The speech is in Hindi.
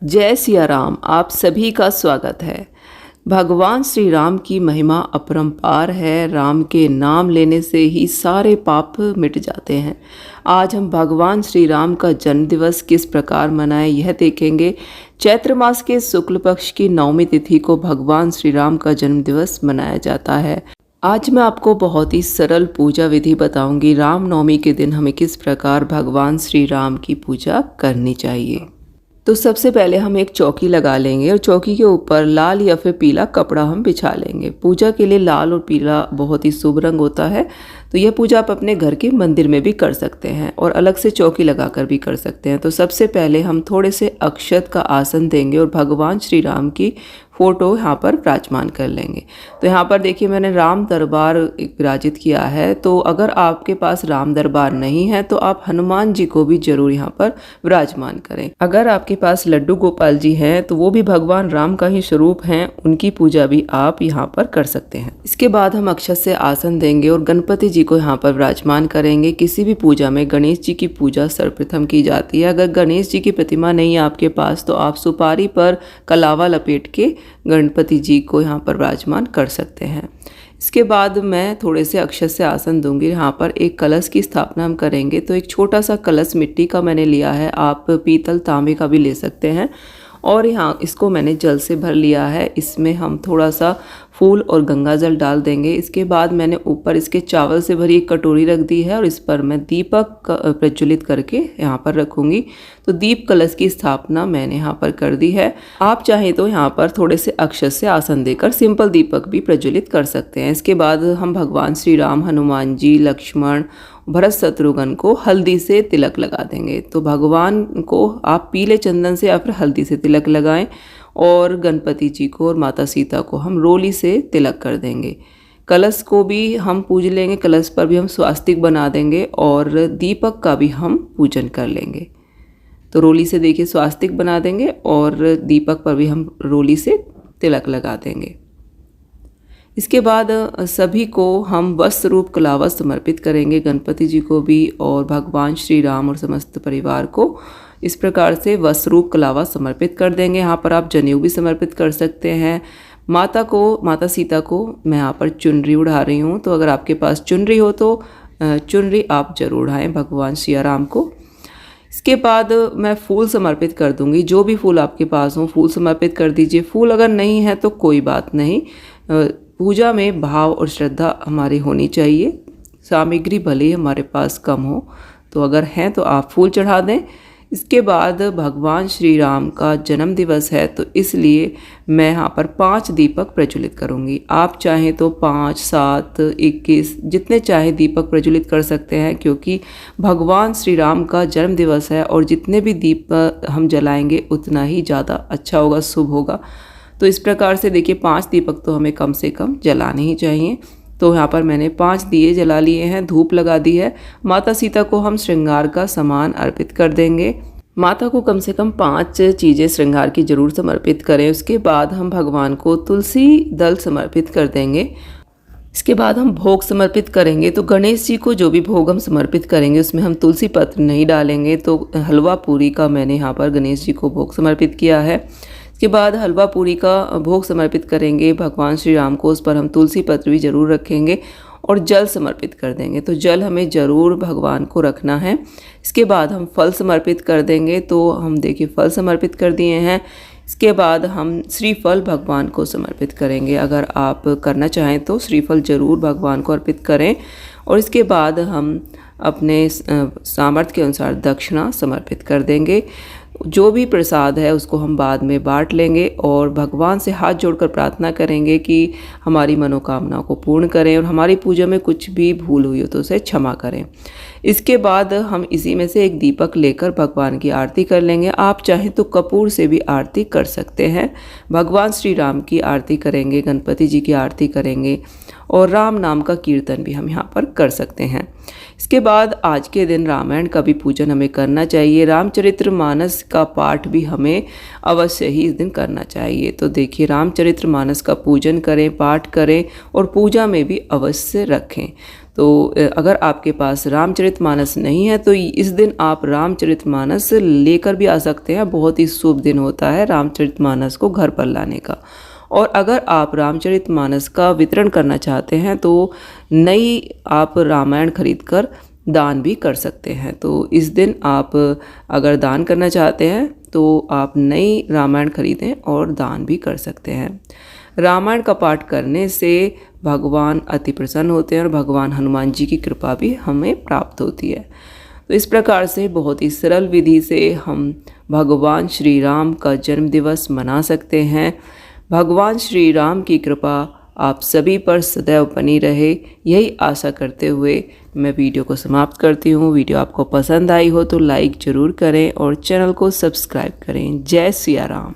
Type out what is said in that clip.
जय सिया राम। आप सभी का स्वागत है। भगवान श्री राम की महिमा अपरंपार है। राम के नाम लेने से ही सारे पाप मिट जाते हैं। आज हम भगवान श्री राम का जन्म दिवस किस प्रकार मनाएं यह देखेंगे। चैत्र मास के शुक्ल पक्ष की 9वीं तिथि को भगवान श्री राम का जन्म दिवस मनाया जाता है। आज मैं आपको बहुत ही सरल पूजा विधि बताऊंगी। रामनवमी के दिन हमें किस प्रकार भगवान श्री राम की पूजा करनी चाहिए। तो सबसे पहले हम एक चौकी लगा लेंगे और चौकी के ऊपर लाल या फिर पीला कपड़ा हम बिछा लेंगे। पूजा के लिए लाल और पीला बहुत ही शुभ रंग होता है, तो यह पूजा आप अपने घर के मंदिर में भी कर सकते हैं और अलग से चौकी लगाकर भी कर सकते हैं। तो सबसे पहले हम थोड़े से अक्षत का आसन देंगे और भगवान श्री राम की फ़ोटो यहाँ पर विराजमान कर लेंगे। तो यहाँ पर देखिए मैंने राम दरबार विराजित किया है। तो अगर आपके पास राम दरबार नहीं है तो आप हनुमान जी को भी जरूर यहाँ पर विराजमान करें। अगर आपके पास लड्डू गोपाल जी हैं तो वो भी भगवान राम का ही स्वरूप हैं, उनकी पूजा भी आप यहाँ पर कर सकते हैं। इसके बाद हम अक्षत से आसन देंगे और गणपति जी को यहाँ पर विराजमान करेंगे। किसी भी पूजा में गणेश जी की पूजा सर्वप्रथम की जाती है। अगर गणेश जी की प्रतिमा नहीं है आपके पास तो आप सुपारी पर कलावा लपेट के गणपति जी को यहाँ पर विराजमान कर सकते हैं। इसके बाद मैं थोड़े से अक्षत से आसन दूंगी। यहाँ पर एक कलश की स्थापना हम करेंगे। तो एक छोटा सा कलश मिट्टी का मैंने लिया है, आप पीतल तांबे का भी ले सकते हैं। और यहाँ इसको मैंने जल से भर लिया है। इसमें हम थोड़ा सा फूल और गंगा जल डाल देंगे। इसके बाद मैंने ऊपर इसके चावल से भरी एक कटोरी रख दी है और इस पर मैं दीपक प्रज्वलित करके यहाँ पर रखूँगी। तो दीप कलश की स्थापना मैंने यहाँ पर कर दी है। आप चाहें तो यहाँ पर थोड़े से अक्षत से आसन देकर सिंपल दीपक भी प्रज्वलित कर सकते हैं। इसके बाद हम भगवान श्री राम, हनुमान जी, लक्ष्मण, भरत, शत्रुघ्न को हल्दी से तिलक लगा देंगे। तो भगवान को आप पीले चंदन से या फिर हल्दी से तिलक लगाएं और गणपति जी को और माता सीता को हम रोली से तिलक कर देंगे। कलश को भी हम पूज लेंगे, कलश पर भी हम स्वास्तिक बना देंगे और दीपक का भी हम पूजन कर लेंगे। तो रोली से देखिए स्वास्तिक बना देंगे और दीपक पर भी हम रोली से तिलक लगा देंगे। इसके बाद सभी को हम वस्त्र रूप कलावा समर्पित करेंगे, गणपति जी को भी और भगवान श्री राम और समस्त परिवार को इस प्रकार से वस्त्र रूप कलावा समर्पित कर देंगे। यहाँ पर आप जनेऊ भी समर्पित कर सकते हैं। माता सीता को मैं यहाँ पर चुनरी उड़ा रही हूँ। तो अगर आपके पास चुनरी हो तो चुनरी आप जरूर उड़ाएं भगवान सिया राम को। इसके बाद मैं फूल समर्पित कर दूंगी। जो भी फूल आपके पास हो फूल समर्पित कर दीजिए। फूल अगर नहीं है तो कोई बात नहीं, पूजा में भाव और श्रद्धा हमारी होनी चाहिए। सामग्री भले ही हमारे पास कम हो, तो अगर हैं तो आप फूल चढ़ा दें। इसके बाद भगवान श्री राम का जन्म दिवस है तो इसलिए मैं यहाँ पर 5 दीपक प्रज्वलित करूँगी। आप चाहें तो 5, 7, 21 जितने चाहे दीपक प्रज्वलित कर सकते हैं, क्योंकि भगवान श्री राम का जन्म दिवस है और जितने भी दीप हम जलाएंगे उतना ही ज़्यादा अच्छा होगा, शुभ होगा। तो इस प्रकार से देखिए 5 दीपक तो हमें कम से कम जलाने ही चाहिए। तो यहाँ पर मैंने 5 दिए जला लिए हैं, धूप लगा दी है। माता सीता को हम श्रृंगार का सामान अर्पित कर देंगे। माता को कम से कम 5 चीज़ें श्रृंगार की जरूर समर्पित करें। उसके बाद हम भगवान को तुलसी दल समर्पित कर देंगे। इसके बाद हम भोग समर्पित करेंगे। तो गणेश जी को जो भी भोग हम समर्पित करेंगे उसमें हम तुलसी पत्र नहीं डालेंगे। तो हलवा पूरी का मैंने यहाँ पर गणेश जी को भोग समर्पित किया है। इसके बाद हलवा पूरी का भोग समर्पित करेंगे भगवान श्री राम को। उस पर हम तुलसी पत्र भी जरूर रखेंगे और जल समर्पित कर देंगे। तो जल हमें ज़रूर भगवान को रखना है। इसके बाद हम फल समर्पित कर देंगे। तो हम देखिए फल समर्पित कर दिए हैं। इसके बाद हम श्रीफल भगवान को समर्पित करेंगे। अगर आप करना चाहें तो श्रीफल ज़रूर भगवान को अर्पित करें। और इसके बाद हम अपने सामर्थ्य के अनुसार दक्षिणा समर्पित कर देंगे। जो भी प्रसाद है उसको हम बाद में बांट लेंगे और भगवान से हाथ जोड़कर प्रार्थना करेंगे कि हमारी मनोकामना को पूर्ण करें और हमारी पूजा में कुछ भी भूल हुई हो तो उसे क्षमा करें। इसके बाद हम इसी में से एक दीपक लेकर भगवान की आरती कर लेंगे। आप चाहें तो कपूर से भी आरती कर सकते हैं। भगवान श्री राम की आरती करेंगे, गणपति जी की आरती करेंगे और राम नाम का कीर्तन भी हम यहाँ पर कर सकते हैं। इसके बाद आज के दिन रामायण का भी पूजन हमें करना चाहिए। रामचरितमानस का पाठ भी हमें अवश्य ही इस दिन करना चाहिए। तो देखिए रामचरितमानस का पूजन करें, पाठ करें और पूजा में भी अवश्य रखें। तो अगर आपके पास रामचरितमानस नहीं है तो इस दिन आप रामचरितमानस लेकर भी आ सकते हैं। बहुत ही शुभ दिन होता है रामचरितमानस को घर पर लाने का। और अगर आप रामचरितमानस का वितरण करना चाहते हैं तो नई आप रामायण खरीद कर दान भी कर सकते हैं। तो इस दिन आप अगर दान करना चाहते हैं तो आप नई रामायण खरीदें और दान भी कर सकते हैं। रामायण का पाठ करने से भगवान अति प्रसन्न होते हैं और भगवान हनुमान जी की कृपा भी हमें प्राप्त होती है। तो इस प्रकार से बहुत ही सरल विधि से हम भगवान श्री राम का जन्म दिवस मना सकते हैं। भगवान श्री राम की कृपा आप सभी पर सदैव बनी रहे, यही आशा करते हुए मैं वीडियो को समाप्त करती हूँ। वीडियो आपको पसंद आई हो तो लाइक ज़रूर करें और चैनल को सब्सक्राइब करें। जय सिया राम।